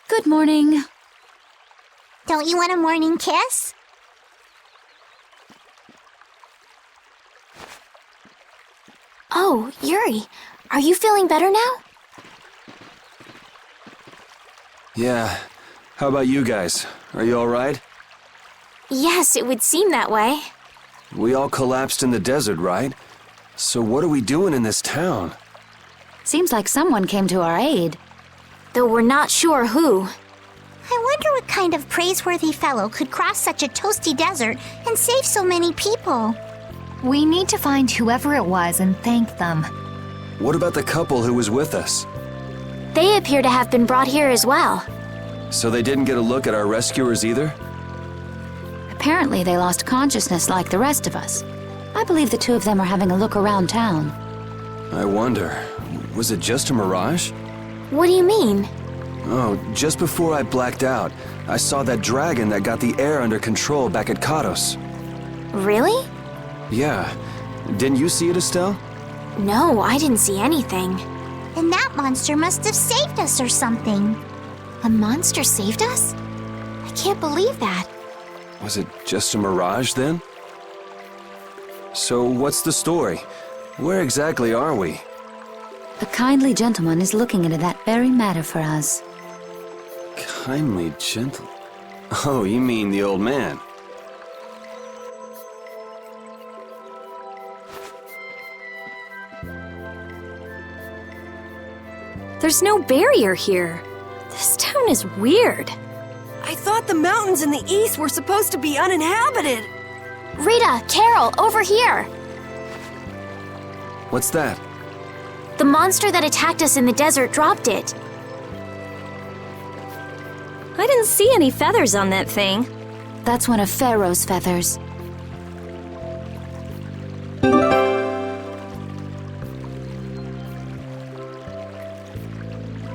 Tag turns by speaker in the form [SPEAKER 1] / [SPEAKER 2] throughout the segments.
[SPEAKER 1] Good morning.
[SPEAKER 2] Don't you want a morning kiss?
[SPEAKER 1] Oh, Yuri, are you feeling better now?
[SPEAKER 3] Yeah. How about you guys? Are you alright?
[SPEAKER 1] Yes, it would seem that way.
[SPEAKER 3] We all collapsed in the desert, right? So what are we doing in this town?
[SPEAKER 1] Seems like someone came to our aid. Though we're not sure who.
[SPEAKER 2] I wonder what kind of praiseworthy fellow could cross such a toasty desert and save so many people.
[SPEAKER 4] We need to find whoever it was and thank them.
[SPEAKER 3] What about the couple who was with us?
[SPEAKER 1] They appear to have been brought here as well.
[SPEAKER 3] So they didn't get a look at our rescuers either?
[SPEAKER 1] Apparently they lost consciousness like the rest of us. I believe the two of them are having a look around town.
[SPEAKER 3] I wonder, was it just a mirage?
[SPEAKER 1] What do you mean?
[SPEAKER 3] Oh, just before I blacked out, I saw that dragon that got the air under control back at Kados.
[SPEAKER 1] Really?
[SPEAKER 3] Yeah. Didn't you see it, Estelle?
[SPEAKER 1] No, I didn't see anything.
[SPEAKER 2] Then that monster must have saved us or something.
[SPEAKER 1] A monster saved us? I can't believe that.
[SPEAKER 3] Was it just a mirage then? So what's the story? Where exactly are we?
[SPEAKER 1] A kindly gentleman is looking into that very matter for us.
[SPEAKER 3] Kindly gentle. Oh, you mean the old man?
[SPEAKER 1] There's no barrier here. This town is weird.
[SPEAKER 5] I thought the mountains in the east were supposed to be uninhabited.
[SPEAKER 1] Rita, Carol, over here!
[SPEAKER 3] What's that?
[SPEAKER 1] The monster that attacked us in the desert dropped it.
[SPEAKER 5] I didn't see any feathers on that thing.
[SPEAKER 1] That's one of Pharaoh's feathers.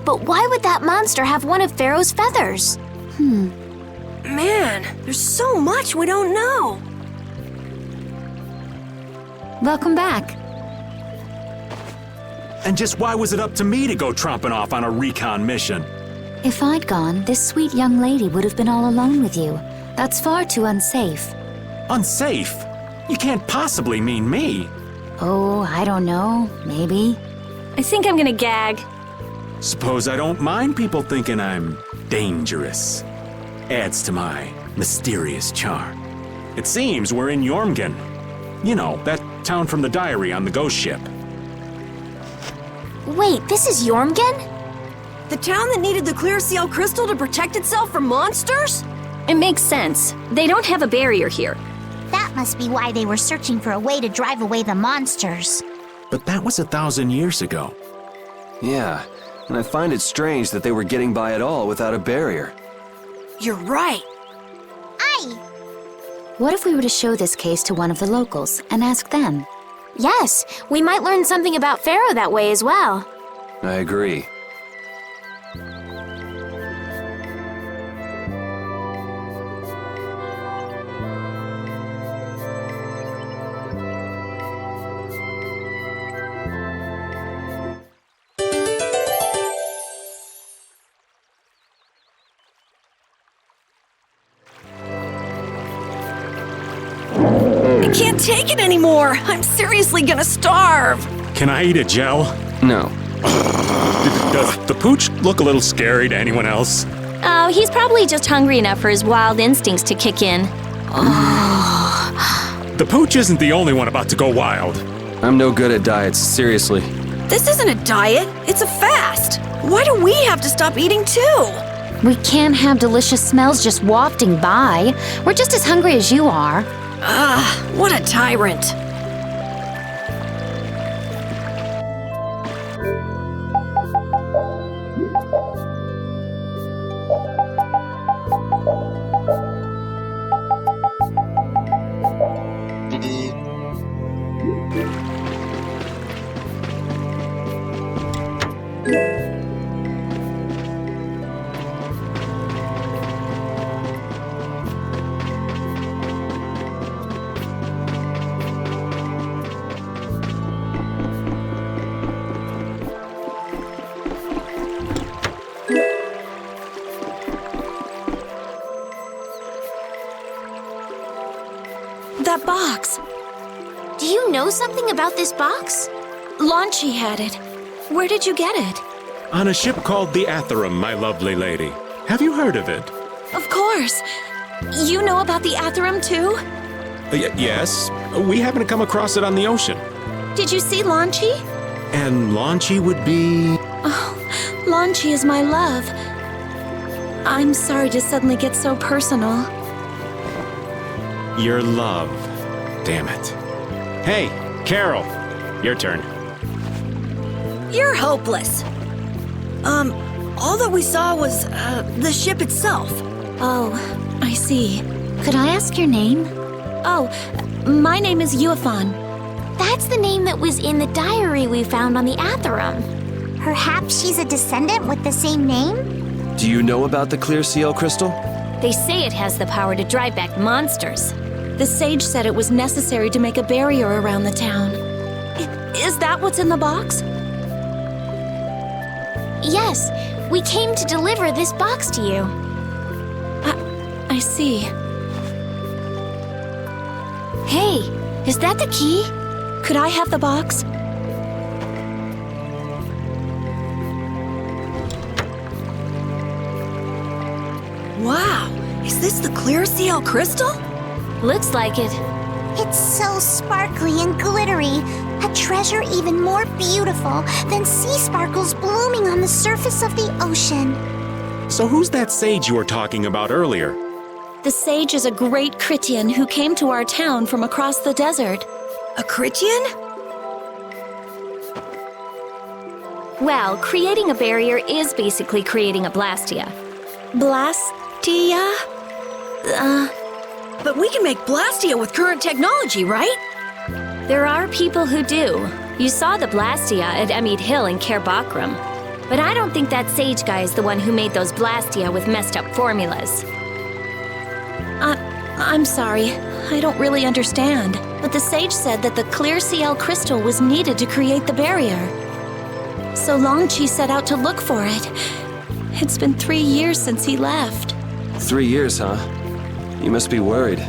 [SPEAKER 1] But why would that monster have one of Pharaoh's feathers?
[SPEAKER 5] Man, there's so much we don't know.
[SPEAKER 1] Welcome back.
[SPEAKER 6] And just why was it up to me to go tromping off on a recon mission?
[SPEAKER 1] If I'd gone, this sweet young lady would have been all alone with you. That's far too unsafe.
[SPEAKER 6] Unsafe? You can't possibly mean me.
[SPEAKER 1] Oh, I don't know. Maybe.
[SPEAKER 5] I think I'm gonna gag.
[SPEAKER 6] Suppose I don't mind people thinking I'm dangerous. Adds to my mysterious charm. It seems we're in Yormgen. You know, that town from the diary on the ghost ship.
[SPEAKER 1] Wait, this is Yormgen?
[SPEAKER 5] The town that needed the clear seal crystal to protect itself from monsters? It makes sense. They don't have a barrier here.
[SPEAKER 2] That must be why they were searching for a way to drive away the monsters.
[SPEAKER 6] But that was 1,000 years ago.
[SPEAKER 3] Yeah, and I find it strange that they were getting by at all without a barrier.
[SPEAKER 5] You're right.
[SPEAKER 2] Aye!
[SPEAKER 1] What if we were to show this case to one of the locals and ask them? Yes, we might learn something about Pharaoh that way as well.
[SPEAKER 3] I agree.
[SPEAKER 5] can't take it anymore. I'm seriously gonna starve.
[SPEAKER 6] Can I eat a gel?
[SPEAKER 3] No.
[SPEAKER 6] Does the pooch look a little scary to anyone else?
[SPEAKER 5] Oh, he's probably just hungry enough for his wild instincts to kick in.
[SPEAKER 6] The pooch isn't the only one about to go wild.
[SPEAKER 3] I'm no good at diets, seriously.
[SPEAKER 5] This isn't a diet, it's a fast. Why do we have to stop eating too?
[SPEAKER 4] We can't have delicious smells just wafting by. We're just as hungry as you are.
[SPEAKER 5] What a tyrant. That box.
[SPEAKER 1] Do you know something about this box?
[SPEAKER 5] Launchy had it. Where did you get it?
[SPEAKER 6] On a ship called the Atherum, my lovely lady. Have you heard of it?
[SPEAKER 5] Of course. You know about the Atherum too?
[SPEAKER 6] Yes. We happen to come across it on the ocean.
[SPEAKER 5] Did you see Launchy?
[SPEAKER 6] And Launchy would be...
[SPEAKER 5] Launchy is my love. I'm sorry to suddenly get so personal.
[SPEAKER 6] Your love. Damn it. Hey, Carol. Your turn.
[SPEAKER 5] You're hopeless. All that we saw was, the ship itself. Oh, I see.
[SPEAKER 4] Could I ask your name?
[SPEAKER 5] Oh, my name is Yuafan.
[SPEAKER 1] That's the name that was in the diary we found on the Atherum.
[SPEAKER 2] Perhaps she's a descendant with the same name?
[SPEAKER 3] Do you know about the clear CL crystal?
[SPEAKER 5] They say it has the power to drive back monsters. The sage said it was necessary to make a barrier around the town. Is that what's in the box?
[SPEAKER 1] Yes, we came to deliver this box to you.
[SPEAKER 5] I see.
[SPEAKER 1] Hey, is that the key?
[SPEAKER 5] Could I have the box? Wow, is this the clear CL crystal?
[SPEAKER 1] Looks like it.
[SPEAKER 2] It's so sparkly and glittery. A treasure even more beautiful than sea sparkles blooming on the surface of the ocean.
[SPEAKER 6] So who's that sage you were talking about earlier?
[SPEAKER 5] The sage is a great Critian who came to our town from across the desert. A Critian?
[SPEAKER 1] Well, creating a barrier is basically creating a blastia.
[SPEAKER 5] Blastia? But we can make blastia with current technology, right?
[SPEAKER 1] There are people who do. You saw the blastia at Emmett Hill in Kerbakram. But I don't think that sage guy is the one who made those blastia with messed up formulas.
[SPEAKER 5] I'm sorry. I don't really understand. But the sage said that the clear CL crystal was needed to create the barrier. So Longchi set out to look for it. It's been 3 years since he left.
[SPEAKER 3] 3 years, huh? You must be worried.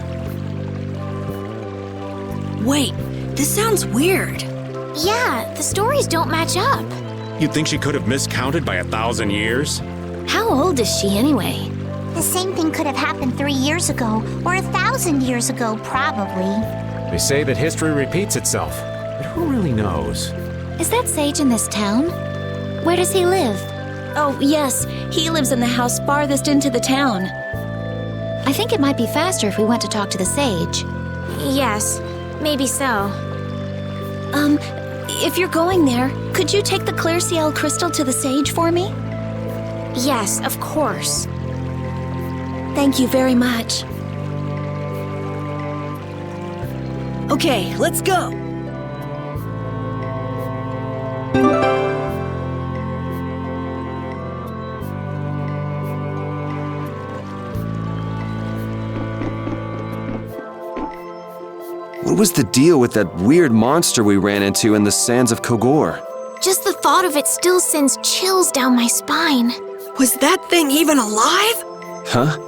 [SPEAKER 5] Wait, this sounds weird.
[SPEAKER 1] Yeah, the stories don't match up.
[SPEAKER 6] You'd think she could have miscounted by 1,000 years?
[SPEAKER 1] How old is she anyway?
[SPEAKER 2] The same thing could have happened 3 years ago, or 1,000 years ago, probably.
[SPEAKER 7] They say that history repeats itself, but who really knows?
[SPEAKER 4] Is that sage in this town? Where does he live?
[SPEAKER 5] Oh, yes, he lives in the house farthest into the town.
[SPEAKER 4] I think it might be faster if we went to talk to the sage.
[SPEAKER 1] Yes, maybe so.
[SPEAKER 5] If you're going there, could you take the clear CL crystal to the sage for me?
[SPEAKER 1] Yes, of course.
[SPEAKER 5] Thank you very much. Okay, let's go.
[SPEAKER 3] What was the deal with that weird monster we ran into in the sands of Kogor?
[SPEAKER 1] Just the thought of it still sends chills down my spine.
[SPEAKER 5] Was that thing even alive?
[SPEAKER 3] Huh?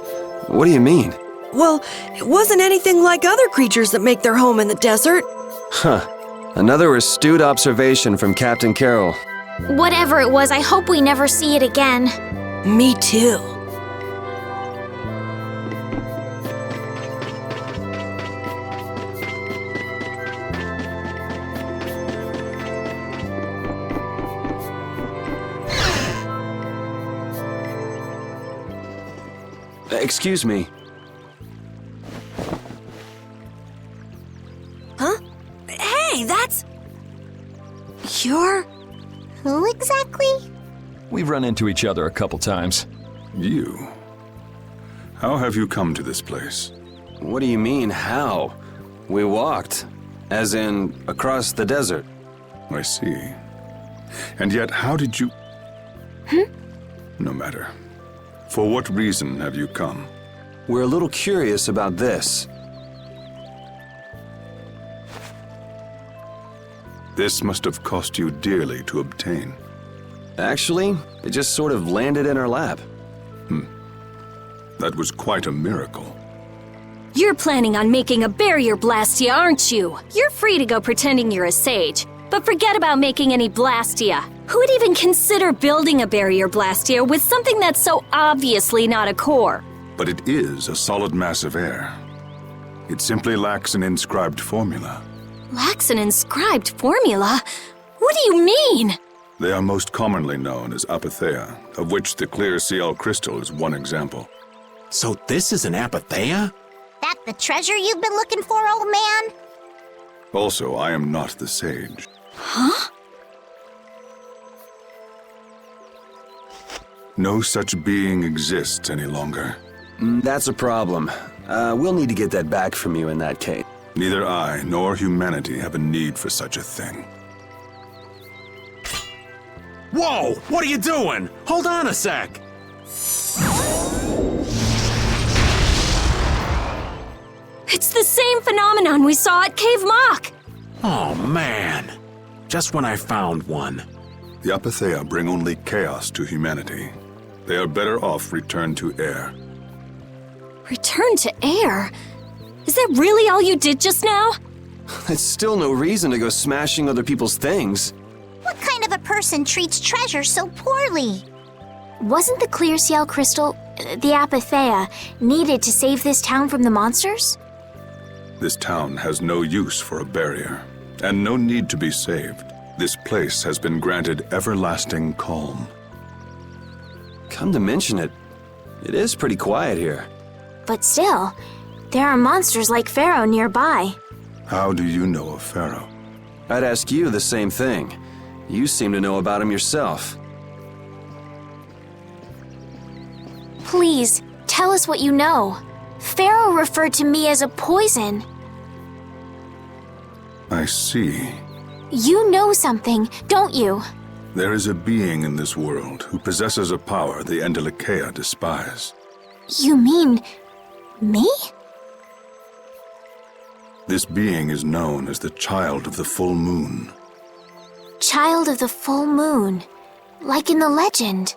[SPEAKER 3] What do you mean?
[SPEAKER 8] Well, it wasn't anything like other creatures that make their home in the desert.
[SPEAKER 3] Huh. Another astute observation from Captain Carroll.
[SPEAKER 2] Whatever it was, I hope we never see it again.
[SPEAKER 8] Me too.
[SPEAKER 3] Excuse me.
[SPEAKER 8] Huh? Hey, that's... You're...
[SPEAKER 2] Who exactly?
[SPEAKER 9] We've run into each other a couple times.
[SPEAKER 10] You? How have you come to this place?
[SPEAKER 3] What do you mean, how? We walked. As in, across the desert.
[SPEAKER 10] I see. And yet, how did you... No matter. For what reason have you come?
[SPEAKER 3] We're a little curious about this.
[SPEAKER 10] This must have cost you dearly to obtain.
[SPEAKER 3] Actually, it just sort of landed in our lap.
[SPEAKER 10] That was quite a miracle.
[SPEAKER 1] You're planning on making a barrier blastia, aren't you? You're free to go pretending you're a sage, but forget about making any blastia. Who would even consider building a barrier blastia with something that's so obviously not a core?
[SPEAKER 10] But it is a solid mass of air. It simply lacks an inscribed formula.
[SPEAKER 1] Lacks an inscribed formula? What do you mean?
[SPEAKER 10] They are most commonly known as apatheia, of which the clear CL crystal is one example.
[SPEAKER 6] So this is an apatheia?
[SPEAKER 2] That the treasure you've been looking for, old man?
[SPEAKER 10] Also, I am not the sage.
[SPEAKER 1] Huh?
[SPEAKER 10] No such being exists any longer.
[SPEAKER 3] That's a problem. We'll need to get that back from you in that case.
[SPEAKER 10] Neither I nor humanity have a need for such a thing.
[SPEAKER 6] Whoa! What are you doing? Hold on a sec!
[SPEAKER 1] It's the same phenomenon we saw at Cave Mock!
[SPEAKER 6] Oh, man. Just when I found one.
[SPEAKER 10] The apatheia bring only chaos to humanity. They are better off returned to air.
[SPEAKER 1] Return to air? Is that really all you did just now?
[SPEAKER 3] It's still no reason to go smashing other people's things.
[SPEAKER 2] What kind of a person treats treasure so poorly?
[SPEAKER 11] Wasn't the clear CL crystal, the apatheia, needed to save this town from the monsters?
[SPEAKER 10] This town has no use for a barrier, and no need to be saved. This place has been granted everlasting calm.
[SPEAKER 3] Come to mention it, it is pretty quiet here.
[SPEAKER 11] But still, there are monsters like Pharaoh nearby.
[SPEAKER 10] How do you know of Pharaoh?
[SPEAKER 3] I'd ask you the same thing. You seem to know about him yourself.
[SPEAKER 11] Please, tell us what you know. Pharaoh referred to me as a poison.
[SPEAKER 10] I see.
[SPEAKER 11] You know something, don't you?
[SPEAKER 10] There is a being in this world who possesses a power the Endelikeia despise.
[SPEAKER 11] You mean... me?
[SPEAKER 10] This being is known as the Child of the Full Moon.
[SPEAKER 11] Child of the Full Moon. Like in the legend.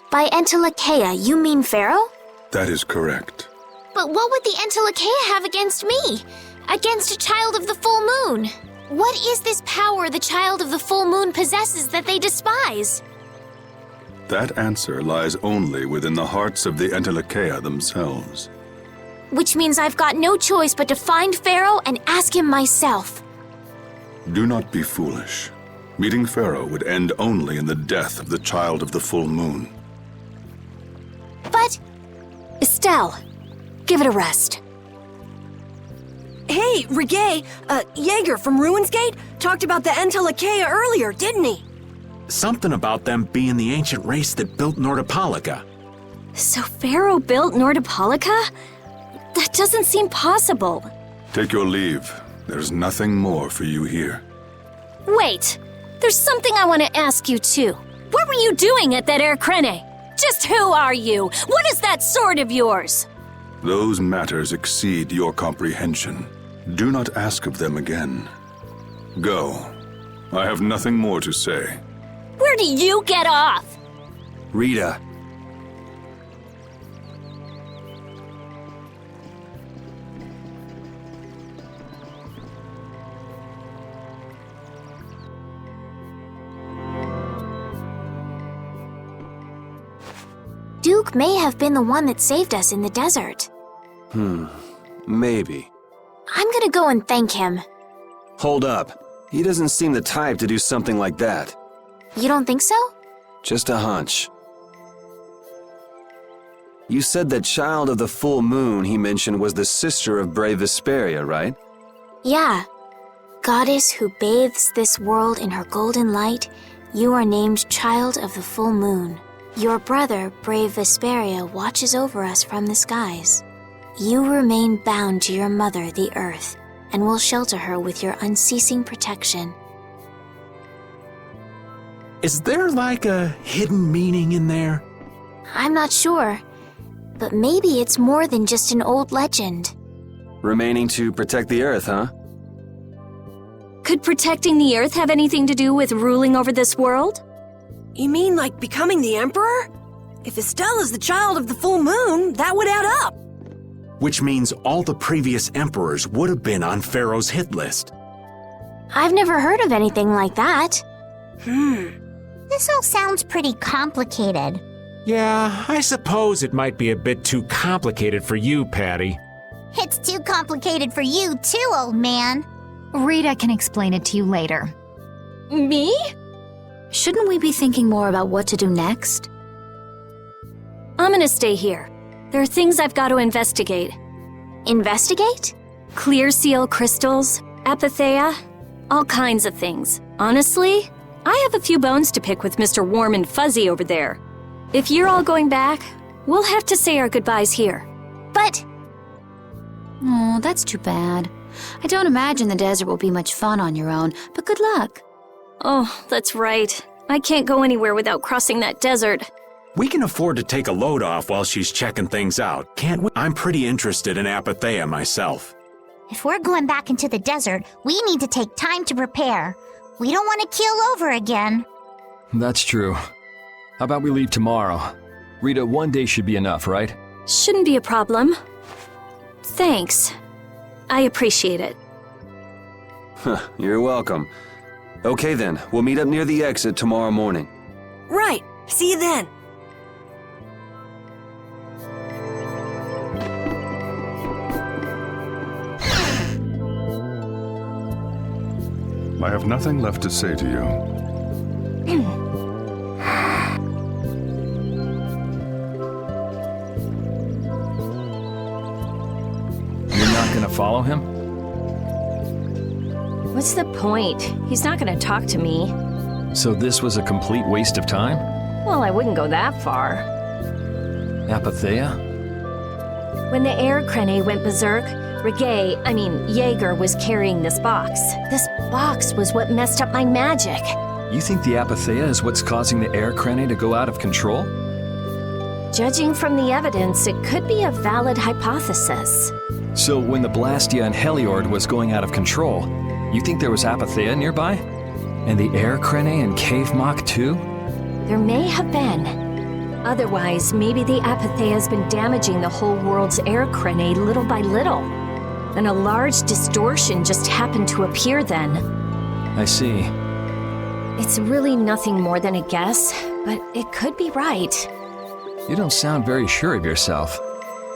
[SPEAKER 11] By Endelikeia, you mean Pharaoh?
[SPEAKER 10] That is correct.
[SPEAKER 11] But what would the Endelikeia have against me? Against a Child of the Full Moon? What is this power the Child of the Full Moon possesses that they despise?
[SPEAKER 10] That answer lies only within the hearts of the Endelikeia themselves.
[SPEAKER 11] Which means I've got no choice but to find Pharaoh and ask him myself.
[SPEAKER 10] Do not be foolish. Meeting Pharaoh would end only in the death of the Child of the Full Moon.
[SPEAKER 11] But...
[SPEAKER 1] Estelle, give it a rest.
[SPEAKER 8] Hey, Reggae, Jaeger from Ruinsgate talked about the Endelikeia earlier, didn't he?
[SPEAKER 6] Something about them being the ancient race that built Nordopolica.
[SPEAKER 1] So Pharaoh built Nordopolica? That doesn't seem possible.
[SPEAKER 10] Take your leave. There's nothing more for you here.
[SPEAKER 1] Wait, there's something I want to ask you too. What were you doing at that Air Krene? Just who are you? What is that sword of yours?
[SPEAKER 10] Those matters exceed your comprehension. Do not ask of them again. Go. I have nothing more to say.
[SPEAKER 1] Where do you get off?
[SPEAKER 3] Rita.
[SPEAKER 11] book may have been the one that saved us in the desert.
[SPEAKER 3] Maybe.
[SPEAKER 11] I'm gonna go and thank him.
[SPEAKER 3] Hold up. He doesn't seem the type to do something like that.
[SPEAKER 11] You don't think so?
[SPEAKER 3] Just a hunch. You said that child of the full moon he mentioned was the sister of brave Vesperia, right?
[SPEAKER 11] Yeah. Goddess who bathes this world in her golden light, you are named Child of the Full Moon. Your brother, brave Vesperia, watches over us from the skies. You remain bound to your mother, the Earth, and will shelter her with your unceasing protection.
[SPEAKER 6] Is there like a hidden meaning in there?
[SPEAKER 11] I'm not sure, but maybe it's more than just an old legend.
[SPEAKER 3] Remaining to protect the Earth, huh?
[SPEAKER 1] Could protecting the Earth have anything to do with ruling over this world?
[SPEAKER 8] You mean like becoming the Emperor? If Estella's the child of the full moon, that would add up.
[SPEAKER 6] Which means all the previous emperors would have been on Pharaoh's hit list.
[SPEAKER 11] I've never heard of anything like that.
[SPEAKER 2] This all sounds pretty complicated.
[SPEAKER 7] Yeah, I suppose it might be a bit too complicated for you, Patty.
[SPEAKER 2] It's too complicated for you too, old man.
[SPEAKER 4] Rita can explain it to you later.
[SPEAKER 1] Me?
[SPEAKER 4] Shouldn't we be thinking more about what to do next?
[SPEAKER 1] I'm gonna stay here. There are things I've got to investigate.
[SPEAKER 11] Investigate?
[SPEAKER 1] Clear seal crystals, apatheia, all kinds of things. Honestly, I have a few bones to pick with Mr. Warm and Fuzzy over there. If you're all going back, we'll have to say our goodbyes here.
[SPEAKER 11] But...
[SPEAKER 4] Oh, that's too bad. I don't imagine the desert will be much fun on your own, but good luck.
[SPEAKER 1] Oh, that's right. I can't go anywhere without crossing that desert.
[SPEAKER 6] We can afford to take a load off while she's checking things out, can't we? I'm pretty interested in apatheia myself.
[SPEAKER 2] If we're going back into the desert, we need to take time to prepare. We don't want to keel over again.
[SPEAKER 9] That's true. How about we leave tomorrow? Rita, one day should be enough, right?
[SPEAKER 1] Shouldn't be a problem. Thanks. I appreciate it.
[SPEAKER 3] You're welcome. Okay then, we'll meet up near the exit tomorrow morning.
[SPEAKER 8] Right. See you then.
[SPEAKER 10] I have nothing left to say to you.
[SPEAKER 9] You're not gonna follow him?
[SPEAKER 1] What's the point? He's not gonna talk to me.
[SPEAKER 9] So this was a complete waste of time?
[SPEAKER 1] Well, I wouldn't go that far.
[SPEAKER 9] Apatheia?
[SPEAKER 1] When the air crane went berserk, Jaeger was carrying this box. This box was what messed up my magic.
[SPEAKER 9] You think the apatheia is what's causing the air crane to go out of control?
[SPEAKER 1] Judging from the evidence, it could be a valid hypothesis.
[SPEAKER 9] So when the blastia and Heliord was going out of control, you think there was apatheia nearby? And the air crane and cave mock too?
[SPEAKER 1] There may have been. Otherwise, maybe the apatheia has been damaging the whole world's air crane little by little. And a large distortion just happened to appear then.
[SPEAKER 9] I see.
[SPEAKER 1] It's really nothing more than a guess, but it could be right.
[SPEAKER 9] You don't sound very sure of yourself.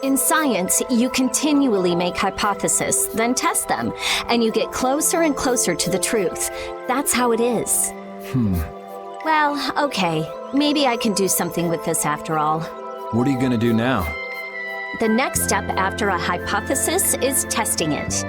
[SPEAKER 1] In science, you continually make hypotheses, then test them, and you get closer and closer to the truth. That's how it is. Well, okay. Maybe I can do something with this after all.
[SPEAKER 9] What are you gonna do now?
[SPEAKER 1] The next step after a hypothesis is testing it.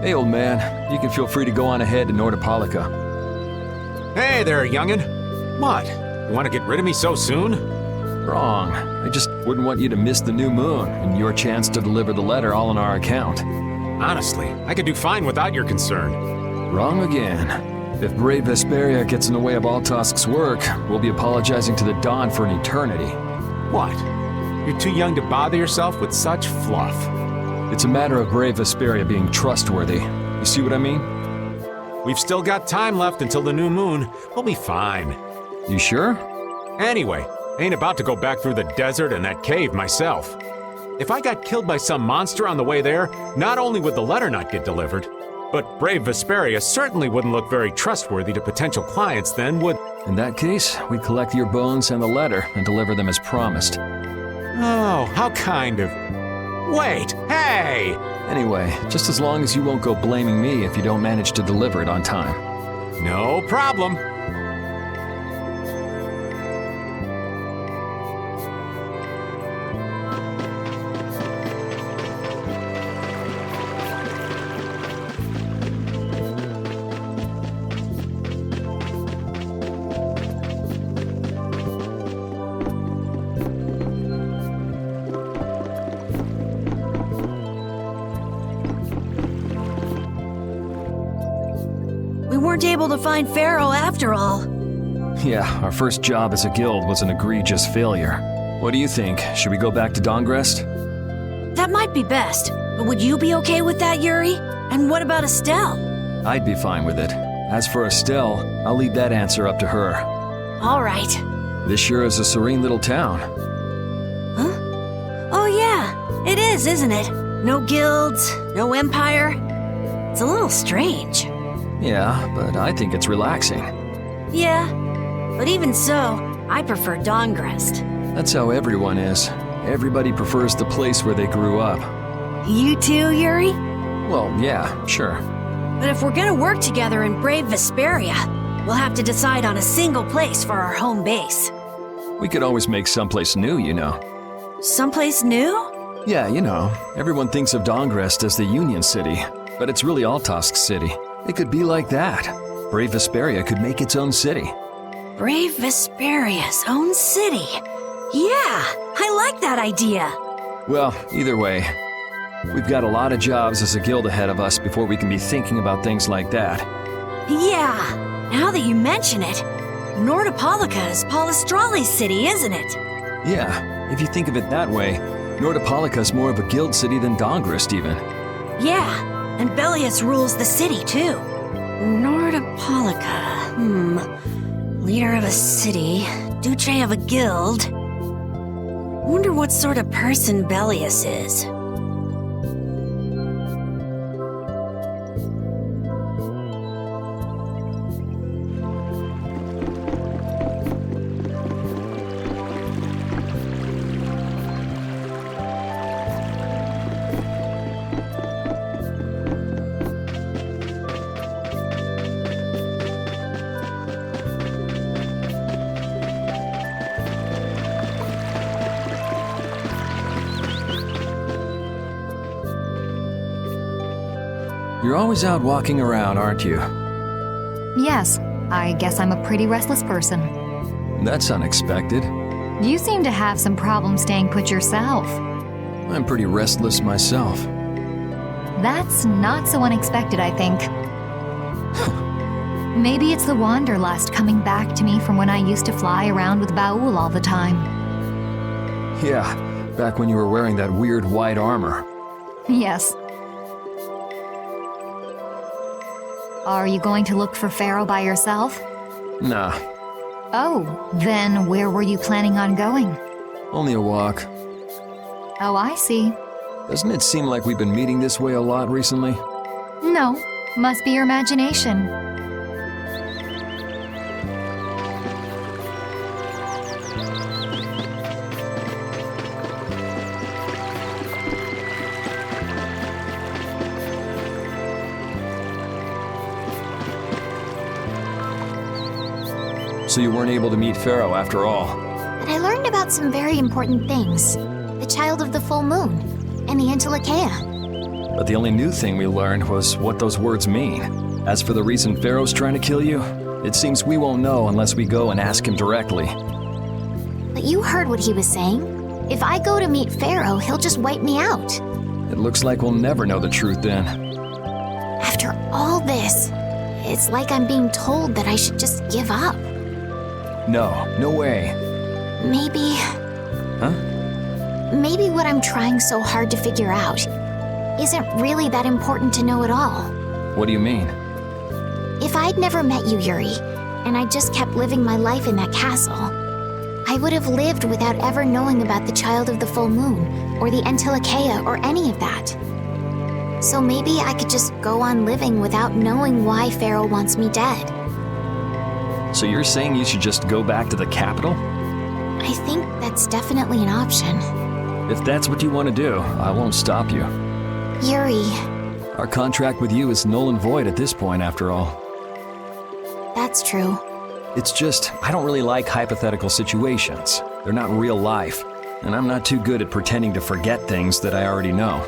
[SPEAKER 9] Hey, old man. You can feel free to go on ahead to Nordopolica.
[SPEAKER 7] Hey there, youngin'. What? You want to get rid of me so soon?
[SPEAKER 9] Wrong. I just wouldn't want you to miss the new moon and your chance to deliver the letter all on our account.
[SPEAKER 7] Honestly, I could do fine without your concern.
[SPEAKER 9] Wrong again. If brave Vesperia gets in the way of Altosk's work, we'll be apologizing to the Dawn for an eternity.
[SPEAKER 7] What? You're too young to bother yourself with such fluff.
[SPEAKER 9] It's a matter of brave Vesperia being trustworthy. You see what I mean?
[SPEAKER 7] We've still got time left until the new moon. We'll be fine.
[SPEAKER 9] You sure?
[SPEAKER 7] Anyway, ain't about to go back through the desert and that cave myself. If I got killed by some monster on the way there, not only would the letter not get delivered, but brave Vesperia certainly wouldn't look very trustworthy to potential clients then, would...
[SPEAKER 9] In that case, we'd collect your bones and the letter and deliver them as promised.
[SPEAKER 7] Oh, how kind of... Wait, hey!
[SPEAKER 9] Anyway, just as long as you won't go blaming me if you don't manage to deliver it on time.
[SPEAKER 7] No problem.
[SPEAKER 8] We weren't able to find Pharaoh after all.
[SPEAKER 9] Yeah, our first job as a guild was an egregious failure. What do you think? Should we go back to Dongrest?
[SPEAKER 8] That might be best, but would you be okay with that, Yuri? And what about Estelle?
[SPEAKER 9] I'd be fine with it. As for Estelle, I'll leave that answer up to her.
[SPEAKER 8] All right.
[SPEAKER 9] This sure is a serene little town.
[SPEAKER 8] Huh? Oh yeah, it is, isn't it? No guilds, no empire. It's a little strange.
[SPEAKER 9] Yeah, but I think it's relaxing.
[SPEAKER 8] Yeah, but even so, I prefer Dongrest.
[SPEAKER 9] That's how everyone is. Everybody prefers the place where they grew up.
[SPEAKER 8] You too, Yuri?
[SPEAKER 9] Well, yeah, sure.
[SPEAKER 8] But if we're gonna work together in brave Vesperia, we'll have to decide on a single place for our home base.
[SPEAKER 9] We could always make someplace new, you know.
[SPEAKER 8] Someplace new?
[SPEAKER 9] Yeah, you know, everyone thinks of Dongrest as the Union City, but it's really Altosk's city. It could be like that. Brave Vesperia could make its own city.
[SPEAKER 8] Brave Vesperia's own city. Yeah, I like that idea.
[SPEAKER 9] Well, either way, we've got a lot of jobs as a guild ahead of us before we can be thinking about things like that.
[SPEAKER 8] Yeah, now that you mention it, Nordopolica is Palestrali's city, isn't it?
[SPEAKER 9] Yeah, if you think of it that way, Nordopolica is more of a guild city than Dongrest even.
[SPEAKER 8] Yeah, and Bellius rules the city, too. Nordopolica, leader of a city, duce of a guild. Wonder what sort of person Bellius is.
[SPEAKER 9] You're always out walking around, aren't you?
[SPEAKER 12] Yes, I guess I'm a pretty restless person.
[SPEAKER 9] That's unexpected.
[SPEAKER 12] You seem to have some problems staying put yourself.
[SPEAKER 9] I'm pretty restless myself.
[SPEAKER 12] That's not so unexpected, I think. Maybe it's the wanderlust coming back to me from when I used to fly around with Baul all the time.
[SPEAKER 9] Yeah, back when you were wearing that weird white armor.
[SPEAKER 12] Yes. Are you going to look for Pharaoh by yourself?
[SPEAKER 9] Nah.
[SPEAKER 12] Oh, then where were you planning on going?
[SPEAKER 9] Only a walk.
[SPEAKER 12] Oh, I see.
[SPEAKER 9] Doesn't it seem like we've been meeting this way a lot recently?
[SPEAKER 12] No, must be your imagination.
[SPEAKER 9] So you weren't able to meet Pharaoh after all.
[SPEAKER 2] But I learned about some very important things. The child of the full moon, and the Interlakeia.
[SPEAKER 9] But the only new thing we learned was what those words mean. As for the reason Pharaoh's trying to kill you, it seems we won't know unless we go and ask him directly.
[SPEAKER 11] But you heard what he was saying. If I go to meet Pharaoh, he'll just wipe me out.
[SPEAKER 9] It looks like we'll never know the truth then.
[SPEAKER 11] After all this, it's like I'm being told that I should just give up.
[SPEAKER 9] No way.
[SPEAKER 11] Maybe...
[SPEAKER 9] Huh?
[SPEAKER 11] Maybe what I'm trying so hard to figure out isn't really that important to know at all.
[SPEAKER 9] What do you mean?
[SPEAKER 11] If I'd never met you, Yuri, and I just kept living my life in that castle, I would have lived without ever knowing about the Child of the Full Moon, or the Antilocheia, or any of that. So maybe I could just go on living without knowing why Pharaoh wants me dead.
[SPEAKER 9] So you're saying you should just go back to the capital?
[SPEAKER 11] I think that's definitely an option.
[SPEAKER 9] If that's what you want to do, I won't stop you.
[SPEAKER 11] Yuri.
[SPEAKER 9] Our contract with you is null and void at this point, after all.
[SPEAKER 11] That's true.
[SPEAKER 9] It's just, I don't really like hypothetical situations. They're not real life, and I'm not too good at pretending to forget things that I already know.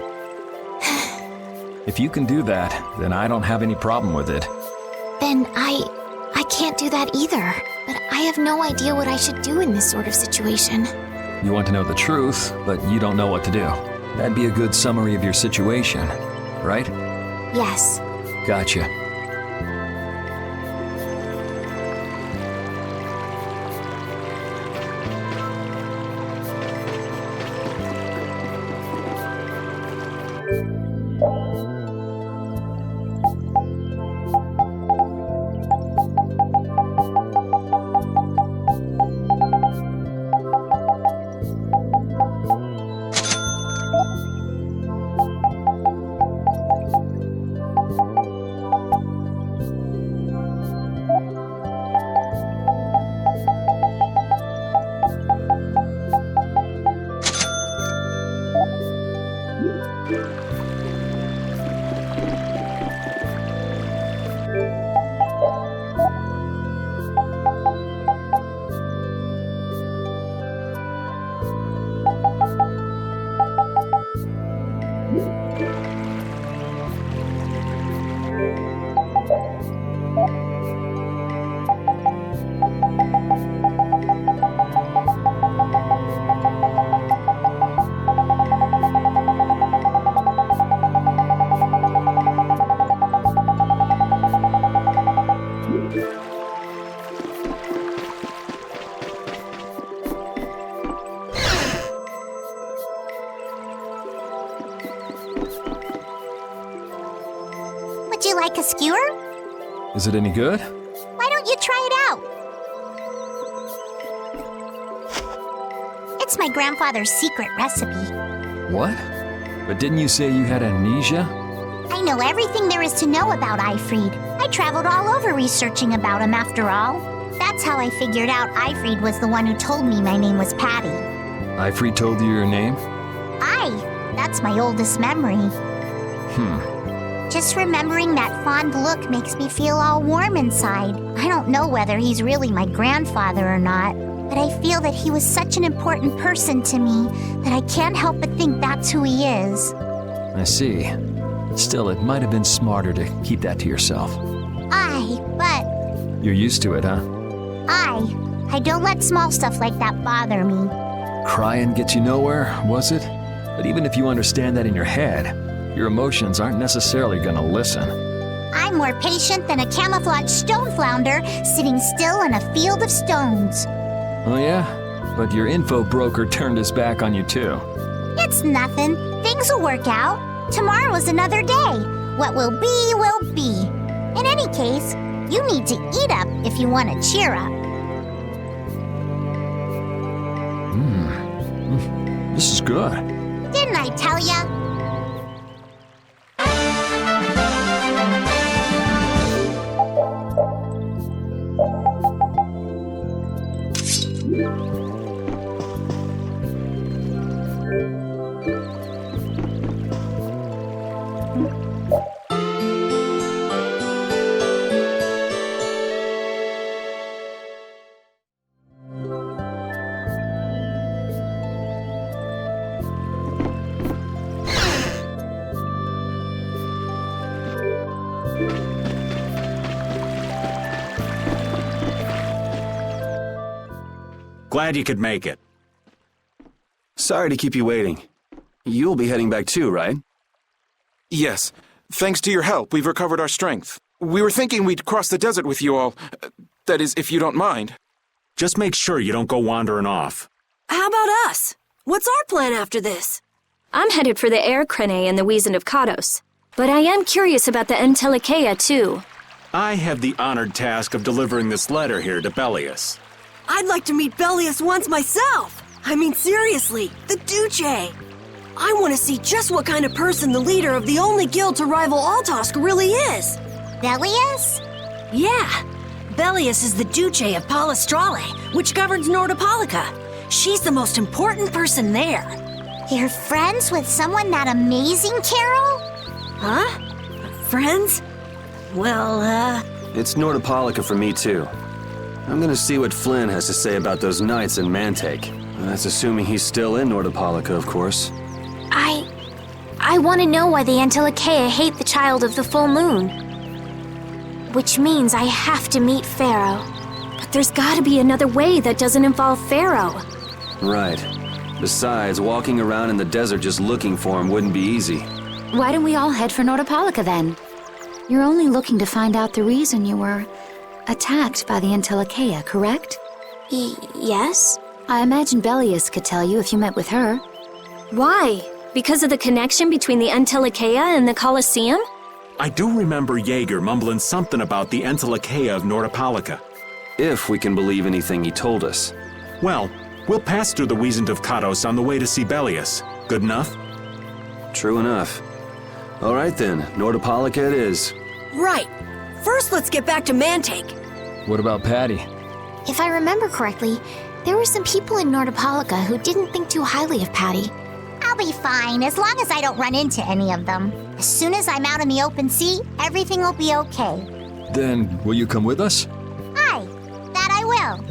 [SPEAKER 9] If you can do that, then I don't have any problem with it.
[SPEAKER 11] Then I can't do that either. But I have no idea what I should do in this sort of situation.
[SPEAKER 9] You want to know the truth, but you don't know what to do. That'd be a good summary of your situation, right?
[SPEAKER 11] Yes.
[SPEAKER 9] Gotcha.
[SPEAKER 2] Would you like a skewer?
[SPEAKER 9] Is it any good?
[SPEAKER 2] Why don't you try it out? It's my grandfather's secret recipe.
[SPEAKER 9] What? But didn't you say you had amnesia?
[SPEAKER 2] I know everything there is to know about Ifrid. I traveled all over researching about him after all. That's how I figured out Ifrid was the one who told me my name was Patty.
[SPEAKER 9] Ifrid told you your name?
[SPEAKER 2] That's my oldest memory. Just remembering that fond look makes me feel all warm inside. I don't know whether he's really my grandfather or not, but I feel that he was such an important person to me that I can't help but think that's who he is.
[SPEAKER 9] I see. Still, it might have been smarter to keep that to yourself.
[SPEAKER 2] But...
[SPEAKER 9] You're used to it, huh?
[SPEAKER 2] I don't let small stuff like that bother me.
[SPEAKER 9] Crying gets you nowhere, was it? But even if you understand that in your head, your emotions aren't necessarily gonna listen.
[SPEAKER 2] I'm more patient than a camouflaged stone flounder sitting still in a field of stones.
[SPEAKER 9] Oh yeah? But your info broker turned his back on you too.
[SPEAKER 2] It's nothing. Things will work out. Tomorrow's another day. What will be, will be. In any case, you need to eat up if you want to cheer up.
[SPEAKER 9] This is good.
[SPEAKER 2] Didn't I tell ya?
[SPEAKER 6] Glad you could make it.
[SPEAKER 3] Sorry to keep you waiting. You'll be heading back too, right?
[SPEAKER 13] Yes. Thanks to your help, we've recovered our strength. We were thinking we'd cross the desert with you all. That is, if you don't mind.
[SPEAKER 6] Just make sure you don't go wandering off.
[SPEAKER 8] How about us? What's our plan after this?
[SPEAKER 1] I'm headed for the Air Crene and the Wizened of Kados. But I am curious about the Entelikeia, too.
[SPEAKER 6] I have the honored task of delivering this letter here to Bellius.
[SPEAKER 8] I'd like to meet Bellius once myself. I mean, seriously, the Duce. I want to see just what kind of person the leader of the only guild to rival Altosk really is.
[SPEAKER 2] Bellius?
[SPEAKER 8] Yeah. Bellius is the Duce of Palestrale, which governs Nordopolica. She's the most important person there.
[SPEAKER 2] You're friends with someone that amazing, Carol?
[SPEAKER 8] Huh? Friends? Well,
[SPEAKER 3] It's Nordopolica for me, too. I'm gonna see what Flynn has to say about those knights in Mantake. That's assuming he's still in Nordopolica, of course.
[SPEAKER 11] I want to know why the Entelikeia hate the child of the full moon. Which means I have to meet Pharaoh.
[SPEAKER 1] But there's gotta be another way that doesn't involve Pharaoh.
[SPEAKER 3] Right. Besides, walking around in the desert just looking for him wouldn't be easy.
[SPEAKER 4] Why don't we all head for Nordopolica then? You're only looking to find out the reason you were attacked by the Entelikeia, correct?
[SPEAKER 11] Yes?
[SPEAKER 4] I imagine Bellius could tell you if you met with her.
[SPEAKER 1] Why? Because of the connection between the Entelikeia and the Colosseum?
[SPEAKER 6] I do remember Jaeger mumbling something about the Entelikeia of Nordopolica.
[SPEAKER 3] If we can believe anything he told us.
[SPEAKER 6] Well, we'll pass through the Wizened of Kados on the way to see Bellius. Good enough?
[SPEAKER 3] True enough. All right then, Nordopolica it is.
[SPEAKER 8] right. First, let's get back to Mantake.
[SPEAKER 9] What about Patty?
[SPEAKER 11] If I remember correctly, there were some people in Nordopolica who didn't think too highly of Patty.
[SPEAKER 2] I'll be fine, as long as I don't run into any of them. As soon as I'm out in the open sea, everything will be okay.
[SPEAKER 9] Then, will you come with us?
[SPEAKER 2] Aye, that I will.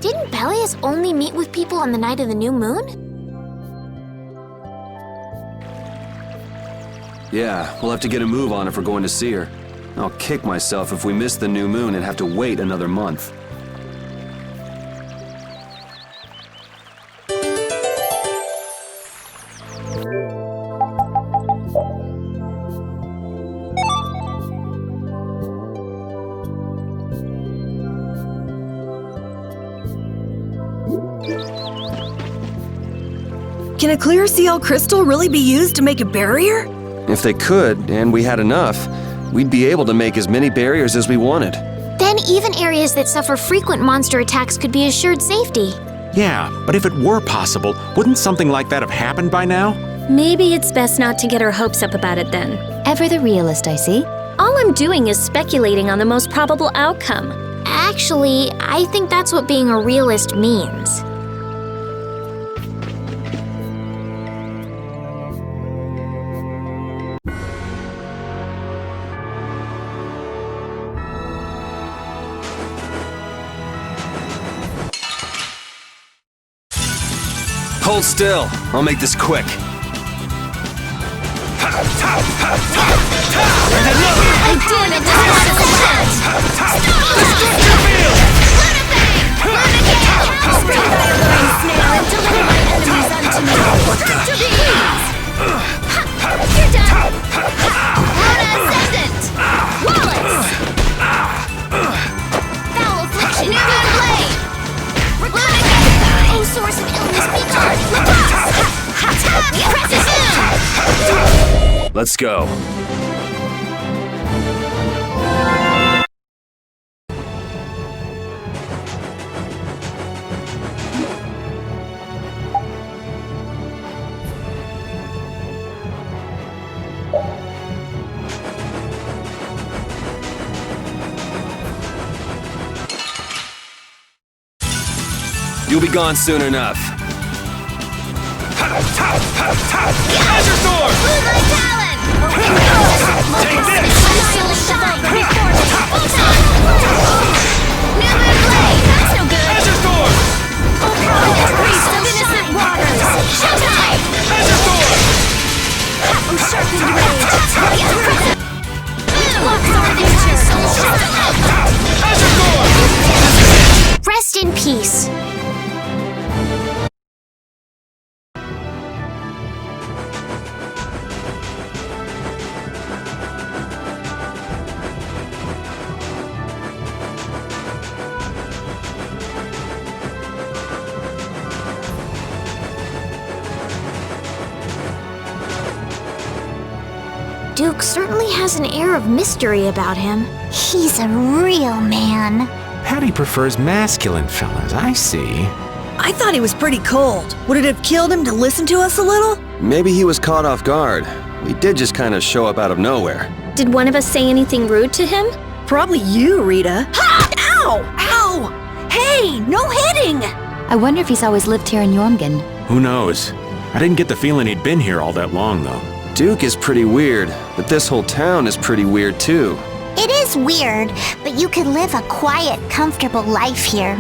[SPEAKER 11] Didn't Bellius only meet with people on the night of the new moon?
[SPEAKER 3] Yeah, we'll have to get a move on if we're going to see her. I'll kick myself if we miss the new moon and have to wait another month.
[SPEAKER 8] Can a clear CL crystal really be used to make a barrier?
[SPEAKER 3] If they could, and we had enough, we'd be able to make as many barriers as we wanted.
[SPEAKER 11] Then even areas that suffer frequent monster attacks could be assured safety.
[SPEAKER 6] Yeah, but if it were possible, wouldn't something like that have happened by now?
[SPEAKER 1] Maybe it's best not to get our hopes up about it then.
[SPEAKER 4] Ever the realist, I see.
[SPEAKER 1] All I'm doing is speculating on the most probable outcome.
[SPEAKER 11] Actually, I think that's what being a realist means.
[SPEAKER 3] Hold still. I'll make this quick.
[SPEAKER 1] I damn it, this one is a land! Spring thy alluring snare and deliver my enemies unto me! To bees! You're done! Luna Ascendant! Wallace! Foul affliction! New Moon Blade! Oh, source of illness, be gone! Precision!
[SPEAKER 3] Let's go. You'll be gone soon enough.
[SPEAKER 14] Azure Sword!
[SPEAKER 1] Take this! New Moon Blade! That's no good!
[SPEAKER 14] Azure Sword!
[SPEAKER 1] Priest of innocent waters! Showtime!
[SPEAKER 14] Azure Sword!
[SPEAKER 1] Oh, sharpened rage!
[SPEAKER 2] Rest in peace.
[SPEAKER 11] Duke certainly has an air of mystery about him.
[SPEAKER 2] He's a real man.
[SPEAKER 7] Patty prefers masculine fellas, I see.
[SPEAKER 8] I thought he was pretty cold. Would it have killed him to listen to us a little?
[SPEAKER 3] Maybe he was caught off guard. We did just kind of show up out of nowhere.
[SPEAKER 1] Did one of us say anything rude to him?
[SPEAKER 8] Probably you, Rita. Ha! Ow! Ow! Hey, no hitting!
[SPEAKER 4] I wonder if he's always lived here in Yormgen.
[SPEAKER 6] Who knows? I didn't get the feeling he'd been here all that long, though.
[SPEAKER 3] Duke is pretty weird, but this whole town is pretty weird too.
[SPEAKER 2] It is weird, but you could live a quiet, comfortable life here.